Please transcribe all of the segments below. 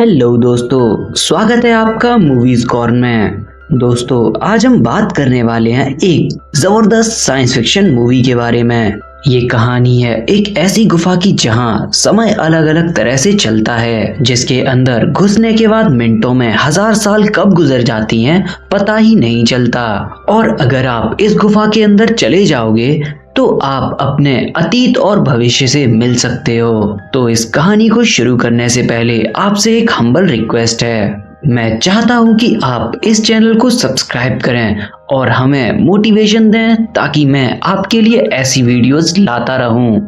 Hello दोस्तों, स्वागत है आपका मूवीज कॉर्न में। दोस्तों, आज हम बात करने वाले हैं एक जबरदस्त साइंस फिक्शन मूवी के बारे में। ये कहानी है एक ऐसी गुफा की जहां समय अलग अलग तरह से चलता है, जिसके अंदर घुसने के बाद मिनटों में 1000 साल कब गुजर जाती हैं पता ही नहीं चलता। और अगर आप इस गुफा के अंदर चले जाओगे तो आप अपने अतीत और भविष्य से मिल सकते हो। तो इस कहानी को शुरू करने से पहले आपसे एक हम्बल रिक्वेस्ट है। मैं चाहता हूं कि आप इस चैनल को सब्सक्राइब करें और हमें मोटिवेशन दें ताकि मैं आपके लिए ऐसी वीडियोस लाता रहूं।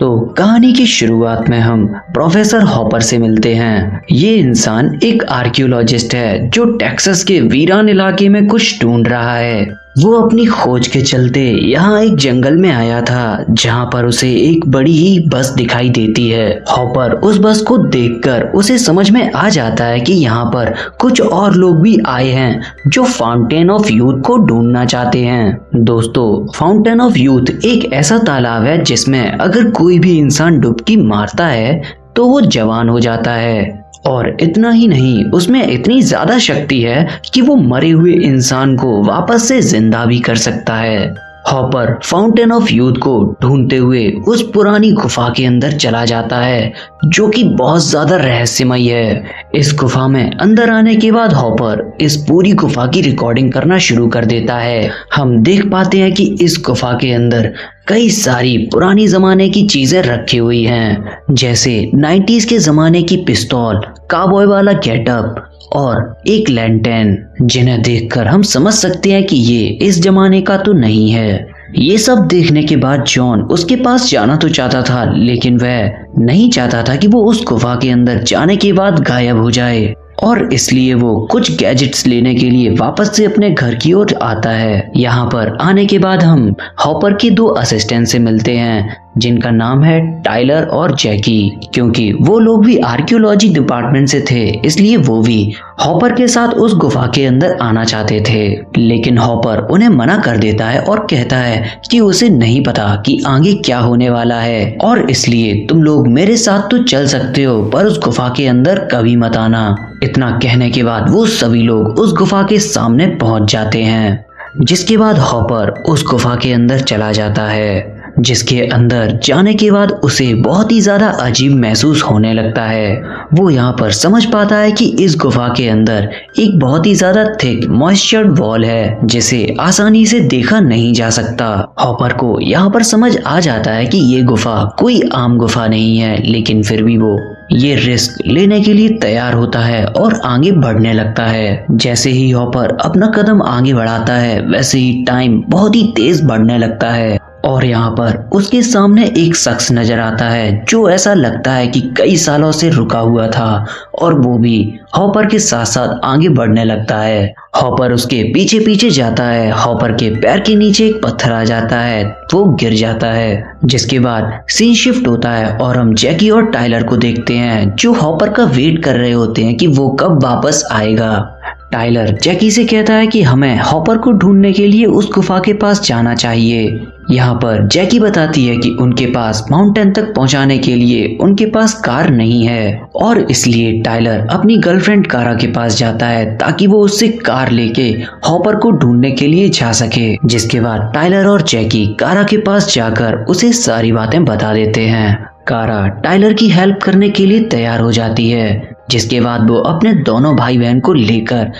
तो कहानी की शुरुआत में हम प्रोफेसर हॉपर से मिलते हैं। ये इंसान एक आर्कियोलॉजिस्ट है जो टेक्सास के वीरान इलाके में कुछ ढूंढ रहा है। वो अपनी खोज के चलते यहाँ एक जंगल में आया था जहाँ पर उसे एक बड़ी ही बस दिखाई देती है। हॉपर उस बस को देखकर उसे समझ में आ जाता है कि यहाँ पर कुछ और लोग भी आए हैं जो फाउंटेन ऑफ यूथ को ढूंढना चाहते हैं। दोस्तों, फाउंटेन ऑफ यूथ एक ऐसा तालाब है जिसमें अगर कोई भी इंसान डुबकी मारता है तो वो जवान हो जाता है। और इतना ही नहीं, उसमें इतनी ज्यादा शक्ति है कि वो मरे हुए इंसान को वापस से जिंदा भी कर सकता है। हॉपर फाउंटेन ऑफ यूथ को ढूंढते हुए उस पुरानी गुफा के अंदर चला जाता है जो कि बहुत ज्यादा रहस्यमय है। इस गुफा में अंदर आने के बाद हॉपर इस पूरी गुफा की रिकॉर्डिंग करना शुरू कर देता है। हम देख पाते हैं कि इस गुफा के अंदर कई सारी पुरानी जमाने की चीजें रखी हुई हैं, जैसे 90s के जमाने की पिस्तौल, काबॉय वाला गेटअप और एक लैंटेन, जिन्हें देखकर हम समझ सकते हैं कि ये इस जमाने का तो नहीं है। ये सब देखने के बाद जॉन उसके पास जाना तो चाहता था, लेकिन वह नहीं चाहता था कि वो उस गुफा के अंदर जाने के बाद गायब हो जाए, और इसलिए वो कुछ गैजेट्स लेने के लिए वापस से अपने घर की ओर आता है। यहाँ पर आने के बाद हम हॉपर के 2 असिस्टेंट से मिलते हैं जिनका नाम है टाइलर और जैकी। क्योंकि वो लोग भी आर्कियोलॉजी डिपार्टमेंट से थे, इसलिए वो भी हॉपर के साथ उस गुफा के अंदर आना चाहते थे, लेकिन हॉपर उन्हें मना कर देता है और कहता है कि उसे नहीं पता कि आगे क्या होने वाला है, और इसलिए तुम लोग मेरे साथ तो चल सकते हो पर उस गुफा के अंदर कभी मत आना। इतना कहने के बाद वो सभी लोग उस गुफा के सामने पहुंच जाते हैं, जिसके बाद हॉपर उस गुफा के अंदर चला जाता है, जिसके अंदर जाने के बाद उसे बहुत ही ज्यादा अजीब महसूस होने लगता है। वो यहाँ पर समझ पाता है कि इस गुफा के अंदर एक बहुत ही ज्यादा थिक मॉइस्चर्ड वॉल है जिसे आसानी से देखा नहीं जा सकता। हॉपर को यहाँ पर समझ आ जाता है कि ये गुफा कोई आम गुफा नहीं है, लेकिन फिर भी वो ये रिस्क लेने के लिए तैयार होता है और आगे बढ़ने लगता है। जैसे ही हॉपर अपना कदम आगे बढ़ाता है वैसे ही टाइम बहुत ही तेज बढ़ने लगता है, और यहाँ पर उसके सामने एक शख्स नजर आता है जो ऐसा लगता है कि कई सालों से रुका हुआ था, और वो भी हॉपर के साथ साथ आगे बढ़ने लगता है। हॉपर उसके पीछे पीछे जाता है। हॉपर के पैर के नीचे एक पत्थर आ जाता है, वो गिर जाता है, जिसके बाद सीन शिफ्ट होता है और हम जैकी और टाइलर को देखते हैं जो हॉपर का वेट कर रहे होते हैं कि वो कब वापस आएगा। टाइलर जैकी से कहता है कि हमें हॉपर को ढूंढने के लिए उस गुफा के पास जाना चाहिए। यहाँ पर जैकी बताती है कि उनके पास माउंटेन तक पहुँचाने के लिए उनके पास कार नहीं है, और इसलिए टाइलर अपनी गर्लफ्रेंड कारा के पास जाता है ताकि वो उससे कार लेके हॉपर को ढूंढने के लिए जा सके। जिसके बाद टाइलर और जैकी कारा के पास जाकर उसे सारी बातें बता देते हैं। कारा टाइलर की हेल्प करने के लिए तैयार हो जाती है, जिसके बाद वो अपने दोनों भाई बहन को लेकर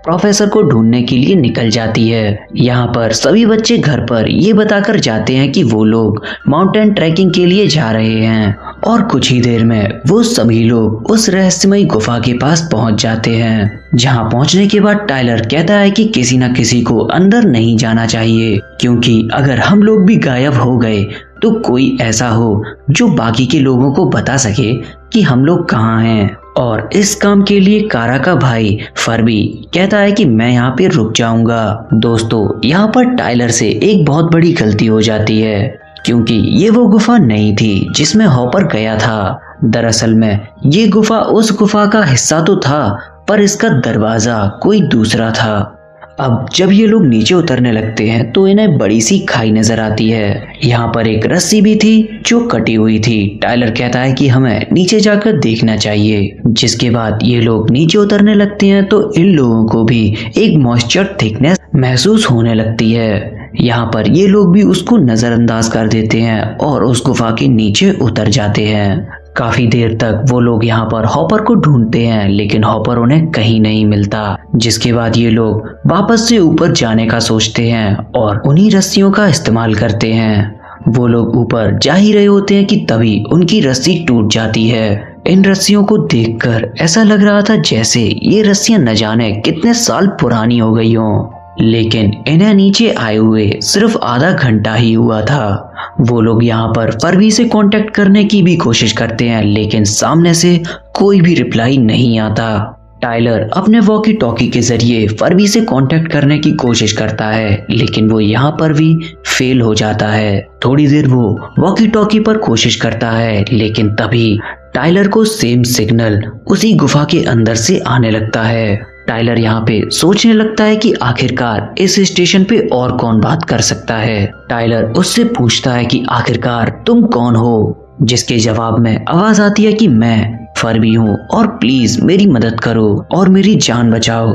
प्रोफेसर को ढूंढने के लिए निकल जाती है। यहाँ पर सभी बच्चे घर पर ये बताकर जाते हैं कि वो लोग माउंटेन ट्रैकिंग के लिए जा रहे हैं, और कुछ ही देर में वो सभी लोग उस रहस्यमयी गुफा के पास पहुंच जाते हैं। जहाँ पहुंचने के बाद टाइलर कहता है कि किसी न किसी को अंदर नहीं जाना चाहिए, क्योंकि अगर हम लोग भी गायब हो गए तो कोई ऐसा हो जो बाकी के लोगों को बता सके कि हम लोग कहाँ हैं। और इस काम के लिए कारा का भाई फरबी कहता है कि मैं यहाँ पे रुक जाऊंगा। दोस्तों, यहाँ पर टाइलर से एक बहुत बड़ी गलती हो जाती है, क्योंकि ये वो गुफा नहीं थी जिसमें हॉपर गया था। दरअसल में ये गुफा उस गुफा का हिस्सा तो था, पर इसका दरवाजा कोई दूसरा था। अब जब ये लोग नीचे उतरने लगते हैं तो इन्हें बड़ी सी खाई नजर आती है। यहाँ पर एक रस्सी भी थी जो कटी हुई थी। टाइलर कहता है कि हमें नीचे जाकर देखना चाहिए। जिसके बाद ये लोग नीचे उतरने लगते हैं तो इन लोगों को भी एक मॉइस्चर थिकनेस महसूस होने लगती है। यहाँ पर ये लोग भी उसको नजरअंदाज कर देते हैं और उस गुफा के नीचे उतर जाते हैं। काफी देर तक वो लोग यहाँ पर हॉपर को ढूंढते हैं लेकिन हॉपर उन्हें कहीं नहीं मिलता। जिसके बाद ये लोग वापस से ऊपर जाने का सोचते हैं और उन्हीं रस्सियों का इस्तेमाल करते हैं। वो लोग ऊपर जा ही रहे होते हैं कि तभी उनकी रस्सी टूट जाती है। इन रस्सियों को देखकर ऐसा लग रहा था जैसे ये रस्सियां न जाने कितने साल पुरानी हो गई हों, लेकिन इन्हें नीचे आए हुए सिर्फ आधा घंटा ही हुआ था। वो लोग यहाँ पर फरवी से कांटेक्ट करने की भी कोशिश करते हैं लेकिन सामने से कोई भी रिप्लाई नहीं आता। टाइलर अपने वॉकी टॉकी के जरिए फरवी से कांटेक्ट करने की कोशिश करता है लेकिन वो यहाँ पर भी फेल हो जाता है। थोड़ी देर वो वॉकी टॉकी पर कोशिश करता है लेकिन तभी टाइलर को सेम सिग्नल उसी गुफा के अंदर से आने लगता है। टाइलर यहाँ पे सोचने लगता है कि आखिरकार इस स्टेशन पे और कौन बात कर सकता है। टाइलर उससे पूछता है कि आखिरकार तुम कौन हो, जिसके जवाब में आवाज आती है कि मैं फरवी हूँ और प्लीज मेरी मदद करो और मेरी जान बचाओ।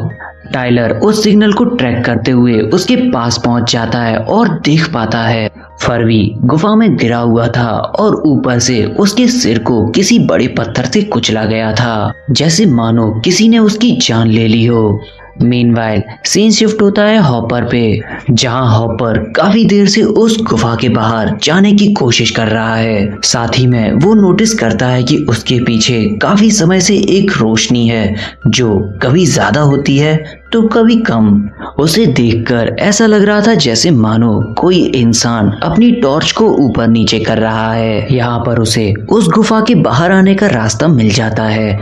टाइलर उस सिग्नल को ट्रैक करते हुए उसके पास पहुंच जाता है और देख पाता है फरवी गुफा में गिरा हुआ था और ऊपर से उसके सिर को किसी बड़े पत्थर से कुचला गया था, जैसे मानो किसी ने उसकी जान ले ली हो। मीनवाइल सीन शिफ्ट होता है हॉपर पे, जहां हॉपर काफी देर से उस गुफा के बाहर जाने की कोशिश कर रहा है। साथ ही में वो नोटिस करता है कि उसके पीछे काफी समय से एक रोशनी है जो कभी ज्यादा होती है तो कभी कम। उसे देखकर ऐसा लग रहा था जैसे मानो कोई इंसान अपनी टॉर्च को ऊपर नीचे कर रहा है। यहाँ पर उसे उस गुफा के बाहर आने का रास्ता मिल जाता है,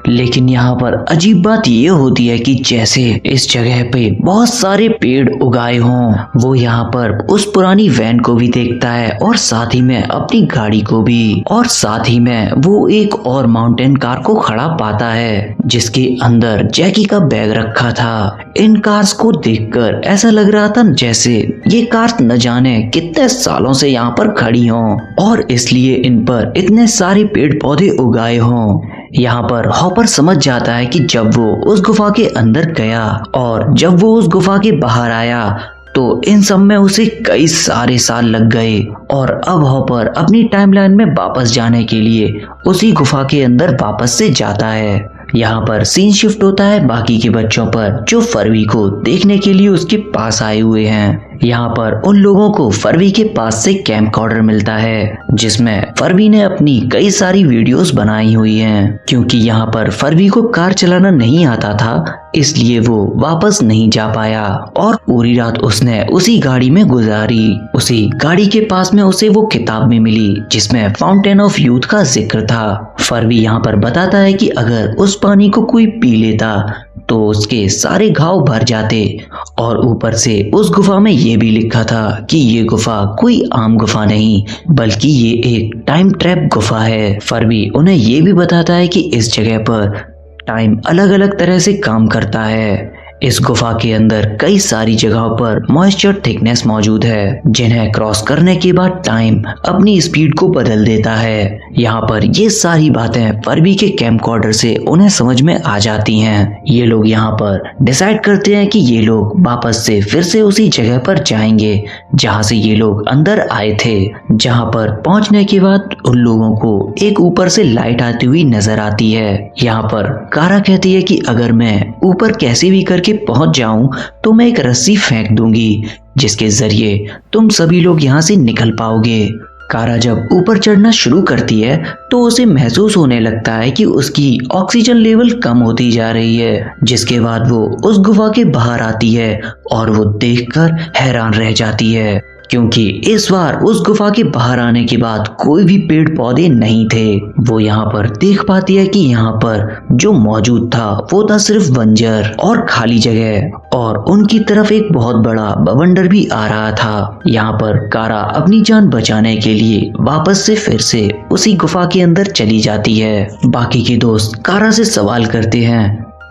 लेकिन यहाँ पर अजीब बात ये होती है कि जैसे इस जगह पे बहुत सारे पेड़ उगाए हों। वो यहाँ पर उस पुरानी वैन को भी देखता है और साथ ही में अपनी गाड़ी को भी, और साथ ही में वो एक और माउंटेन कार को खड़ा पाता है जिसके अंदर जैकी का बैग रखा था। इन कार्स को देखकर ऐसा लग रहा था जैसे ये कार्स न जाने कितने सालों से यहाँ पर खड़ी हों और इसलिए इन पर इतने सारे पेड़ पौधे उगाए हों। यहाँ पर हॉपर समझ जाता है कि जब वो उस गुफा के अंदर गया और जब वो उस गुफा के बाहर आया तो इन सब में उसे कई सारे साल लग गए और अब हॉपर अपनी टाइमलाइन में वापस जाने के लिए उसी गुफा के अंदर वापस से जाता है। यहाँ पर सीन शिफ्ट होता है बाकी के बच्चों पर जो फरवी को देखने के लिए उसके पास आए हुए हैं। यहाँ पर उन लोगों को फरवी के पास से कैमकॉर्डर मिलता है जिसमें फरवी ने अपनी कई सारी वीडियोस बनाई हुई हैं। क्योंकि यहाँ पर फरवी को कार चलाना नहीं आता था इसलिए वो वापस नहीं जा पाया और पूरी रात उसने उसी गाड़ी में गुजारी। उसी गाड़ी के पास में उसे वो किताब भी मिली जिसमें फाउंटेन ऑफ यूथ का जिक्र था। फरवी यहाँ पर बताता है कि अगर उस पानी को कोई पी लेता तो उसके सारे घाव भर जाते, और ऊपर से उस गुफा में ये भी लिखा था कि ये गुफा कोई आम गुफा नहीं बल्कि ये एक टाइम ट्रैप गुफा है। फरवी उन्हें ये भी बताता है कि इस जगह पर टाइम अलग अलग तरह से काम करता है। इस गुफा के अंदर कई सारी जगहों पर मॉइस्चर थिकनेस मौजूद है जिन्हें क्रॉस करने के बाद टाइम अपनी स्पीड को बदल देता है। यहाँ पर ये सारी बातें फरवी के कैमकॉर्डर से उन्हें समझ में आ जाती हैं। ये लोग यहाँ पर डिसाइड करते हैं कि ये लोग वापस से फिर से उसी जगह पर जाएंगे जहाँ से ये लोग अंदर आए थे। जहाँ पर पहुँचने के बाद उन लोगों को एक ऊपर से लाइट आती हुई नजर आती है। यहाँ पर कारा कहती है कि अगर मैं ऊपर कैसे भी करके पहुंच जाऊं तो मैं एक रस्सी फेंक दूंगी जिसके जरिए तुम सभी लोग यहाँ से निकल पाओगे। कारा जब ऊपर चढ़ना शुरू करती है तो उसे महसूस होने लगता है कि उसकी ऑक्सीजन लेवल कम होती जा रही है, जिसके बाद वो उस गुफा के बाहर आती है और वो देखकर हैरान रह जाती है क्योंकि इस बार उस गुफा के बाहर आने के बाद कोई भी पेड़ पौधे नहीं थे। वो यहाँ पर देख पाती है कि यहाँ पर जो मौजूद था वो था सिर्फ बंजर और खाली जगह, और उनकी तरफ एक बहुत बड़ा बवंडर भी आ रहा था। यहाँ पर कारा अपनी जान बचाने के लिए वापस से फिर से उसी गुफा के अंदर चली जाती है। बाकी के दोस्त कारा से सवाल करते हैं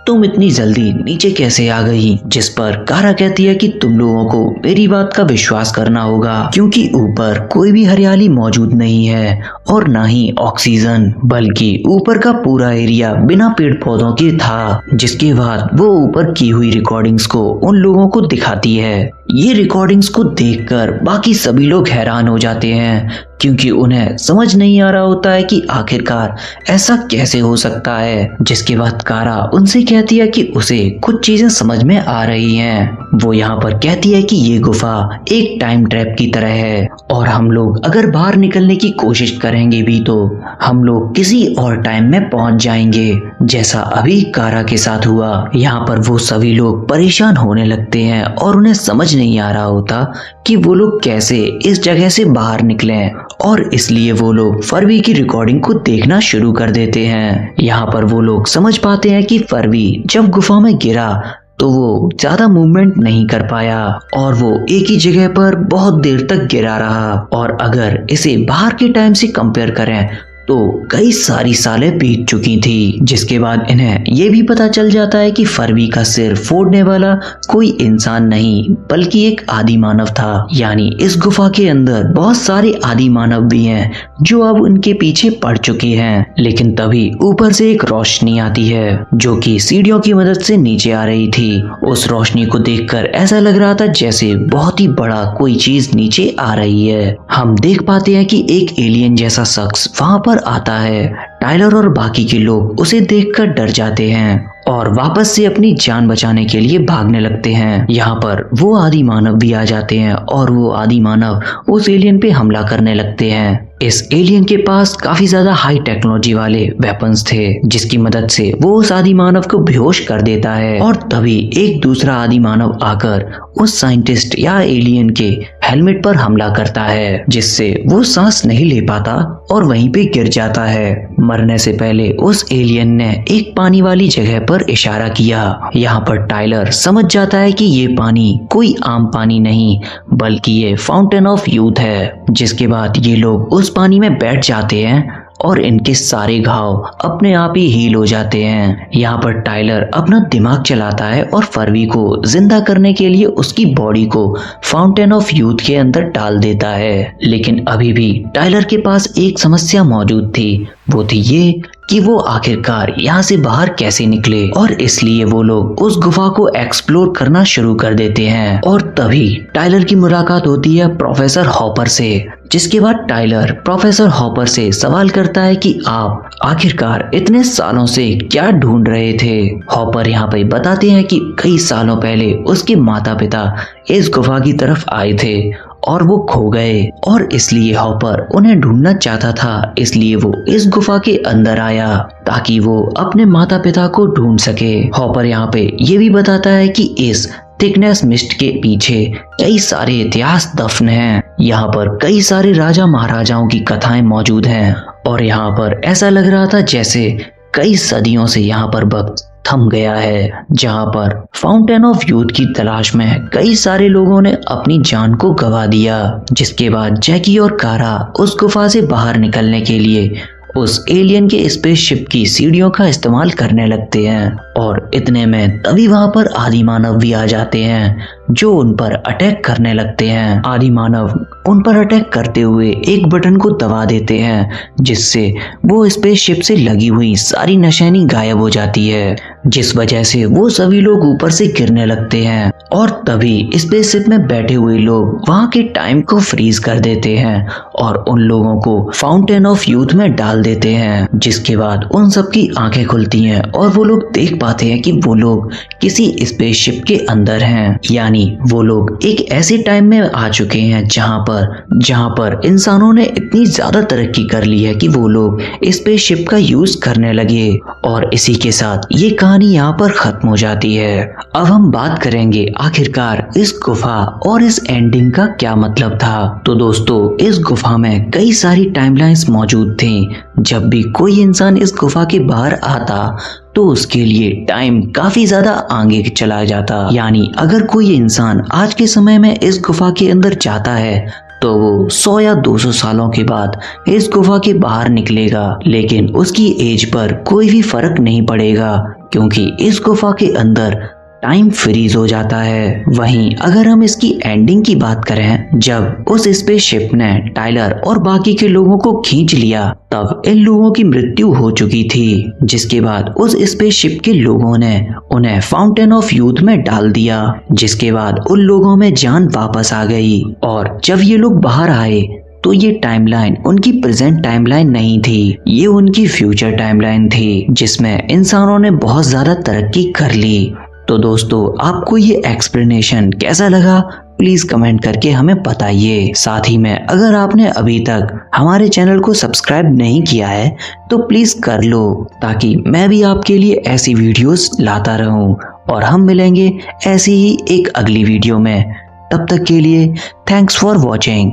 तुम इतनी जल्दी नीचे कैसे आ गई? जिस पर कारा कहती है कि तुम लोगों को मेरी बात का विश्वास करना होगा, क्योंकि ऊपर कोई भी हरियाली मौजूद नहीं है और ना ही ऑक्सीजन, बल्कि ऊपर का पूरा एरिया बिना पेड़ पौधों के था। जिसके बाद वो ऊपर की हुई रिकॉर्डिंग्स को उन लोगों को दिखाती है। ये रिकॉर्डिंग्स को देखकर बाकी सभी लोग हैरान हो जाते हैं, क्योंकि उन्हें समझ नहीं आ रहा होता है कि आखिरकार ऐसा कैसे हो सकता है। जिसके बाद कारा उनसे कहती है कि उसे कुछ चीजें समझ में आ रही हैं। वो यहाँ पर कहती है कि ये गुफा एक टाइम ट्रैप की तरह है और हम लोग अगर बाहर निकलने की कोशिश करेंगे भी तो हम लोग किसी और टाइम में पहुंच जाएंगे, जैसा अभी कारा के साथ हुआ। यहाँ पर वो सभी लोग परेशान होने लगते हैं और उन्हें समझ नहीं आ रहा होता कि वो लोग कैसे इस जगह से बाहर निकलें, और इसलिए वो लोग फरवी की रिकॉर्डिंग को देखना शुरू कर देते हैं। यहाँ पर वो लोग समझ पाते हैं कि फरवी जब गुफा में गिरा तो वो ज्यादा मूवमेंट नहीं कर पाया और वो एक ही जगह पर बहुत देर तक गिरा रहा। और अगर इसे बाहर के टाइम से कंपेयर करें तो कई सारी सालें बीत चुकी थी। जिसके बाद इन्हें ये भी पता चल जाता है कि फरवी का सिर फोड़ने वाला कोई इंसान नहीं बल्कि एक आदि मानव था। यानी इस गुफा के अंदर बहुत सारे आदि मानव भी हैं जो अब उनके पीछे पड़ चुके हैं। लेकिन तभी ऊपर से एक रोशनी आती है जो कि सीढ़ियों की मदद से नीचे आ रही थी। उस रोशनी को देखकर ऐसा लग रहा था जैसे बहुत ही बड़ा कोई चीज नीचे आ रही है। हम देख पाते हैं कि एक एलियन जैसा शख्स वहां पर आता है। टाइलर और बाकी के लोग उसे देखकर डर जाते हैं और वापस से अपनी जान बचाने के लिए भागने लगते हैं। यहाँ पर वो आदि मानव भी आ जाते हैं और वो आदि मानव उस एलियन पे हमला करने लगते हैं। इस एलियन के पास काफी ज्यादा हाई टेक्नोलॉजी वाले वेपन्स थे जिसकी मदद से वो उस आदि मानव को बेहोश कर देता है। और तभी एक दूसरा आदि मानव आकर उस साइंटिस्ट या एलियन के हेलमेट पर हमला करता है, जिससे वो सांस नहीं ले पाता और वहीं पे गिर जाता है। मरने से पहले उस एलियन ने एक पानी वाली जगह पर इशारा किया। यहाँ पर टाइलर समझ जाता है कि ये पानी कोई आम पानी नहीं बल्कि ये फाउंटेन ऑफ यूथ है। जिसके बाद ये लोग उस पानी में बैठ जाते हैं और इनके सारे घाव अपने आप ही हील हो जाते हैं। यहाँ पर टाइलर अपना दिमाग चलाता है और फरवी को जिंदा करने के लिए उसकी बॉडी को फाउंटेन ऑफ यूथ के अंदर डाल देता है। लेकिन अभी भी टाइलर के पास एक समस्या मौजूद थी, वो थी ये कि वो आखिरकार यहाँ से बाहर कैसे निकले। और इसलिए वो लोग उस गुफा को एक्सप्लोर करना शुरू कर देते हैं। और तभी टाइलर की मुलाकात होती है प्रोफेसर हॉपर से। जिसके बाद टाइलर प्रोफेसर हॉपर से सवाल करता है कि आप आखिरकार इतने सालों से क्या ढूंढ रहे थे। हॉपर यहाँ पे बताते हैं कि कई सालों पहले उसके माता पिता इस गुफा की तरफ आए थे और वो खो गए, और इसलिए हॉपर उन्हें ढूंढना चाहता था। इसलिए वो इस गुफा के अंदर आया ताकि वो अपने माता पिता को ढूंढ सके। हॉपर यहाँ पे ये भी बताता है कि इस थिकनेस मिस्ट के पीछे कई सारे इतिहास दफन हैं। यहाँ पर कई सारे राजा महाराजाओं की कथाएं मौजूद हैं और यहाँ पर ऐसा लग रहा था जैसे कई सदियों से यहाँ पर वक्त थम गया है, जहाँ पर फाउंटेन ऑफ यूथ की तलाश में कई सारे लोगों ने अपनी जान को गंवा दिया। जिसके बाद जैकी और कारा उस गुफा से बाहर निकलने के लिए उस एलियन के स्पेसशिप की सीढ़ियों का इस्तेमाल करने लगते हैं। और इतने में तभी वहां पर आदि मानव भी आ जाते हैं जो उन पर अटैक करने लगते हैं। आदि मानव उन पर अटैक करते हुए एक बटन को दबा देते हैं जिससे वो स्पेसशिप से लगी हुई सारी निशानी गायब हो जाती है, जिस वजह से वो सभी लोग ऊपर से गिरने लगते हैं। और तभी स्पेसशिप में बैठे हुए लोग वहां के टाइम को फ्रीज कर देते हैं और उन लोगों को फाउंटेन ऑफ यूथ में डाल देते हैं। जिसके बाद उन सबकी आंखें खुलती हैं और वो लोग देख पाते हैं कि वो लोग किसी स्पेसशिप के अंदर हैं। यानी वो लोग एक ऐसे टाइम में आ चुके हैं जहां पर इंसानों ने इतनी ज्यादा तरक्की कर ली है कि वो लोग स्पेसशिप का यूज करने लगे। और इसी के साथ ये कहानी यहाँ पर खत्म हो जाती है। अब हम बात करेंगे आखिरकार इस गुफा और इस एंडिंग का क्या मतलब था। तो दोस्तों, इस गुफा में कई सारी टाइमलाइंस मौजूद थी। जब भी कोई इंसान इस गुफा के बाहर आता तो उसके लिए टाइम काफी ज्यादा आगे चला जाता। यानी अगर कोई इंसान आज के समय में इस गुफा के अंदर जाता है तो वो 100 या 200 सालों के बाद इस गुफा के बाहर निकलेगा, लेकिन उसकी एज पर कोई भी फर्क नहीं पड़ेगा क्योंकि इस गुफा के अंदर टाइम फ्रीज हो जाता है। वहीं अगर हम इसकी एंडिंग की बात करें, जब उस स्पेसशिप ने टाइलर और बाकी के लोगों को खींच लिया तब इन लोगों की मृत्यु हो चुकी थी, जिसके बाद उस स्पेसशिप के लोगों ने उन्हें फाउंटेन ऑफ यूथ में डाल दिया, जिसके बाद उन लोगों में जान वापस आ गई। और जब ये लोग बाहर आए तो ये टाइमलाइन उनकी प्रेजेंट टाइमलाइन नहीं थी, ये उनकी फ्यूचर टाइमलाइन थी जिसमें इंसानों ने बहुत ज्यादा तरक्की कर ली। तो दोस्तों, आपको ये एक्सप्लेनेशन कैसा लगा प्लीज कमेंट करके हमें बताइए। साथ ही में अगर आपने अभी तक हमारे चैनल को सब्सक्राइब नहीं किया है तो प्लीज कर लो, ताकि मैं भी आपके लिए ऐसी वीडियोस लाता रहूं। और हम मिलेंगे ऐसी ही एक अगली वीडियो में। तब तक के लिए थैंक्स फॉर वॉचिंग।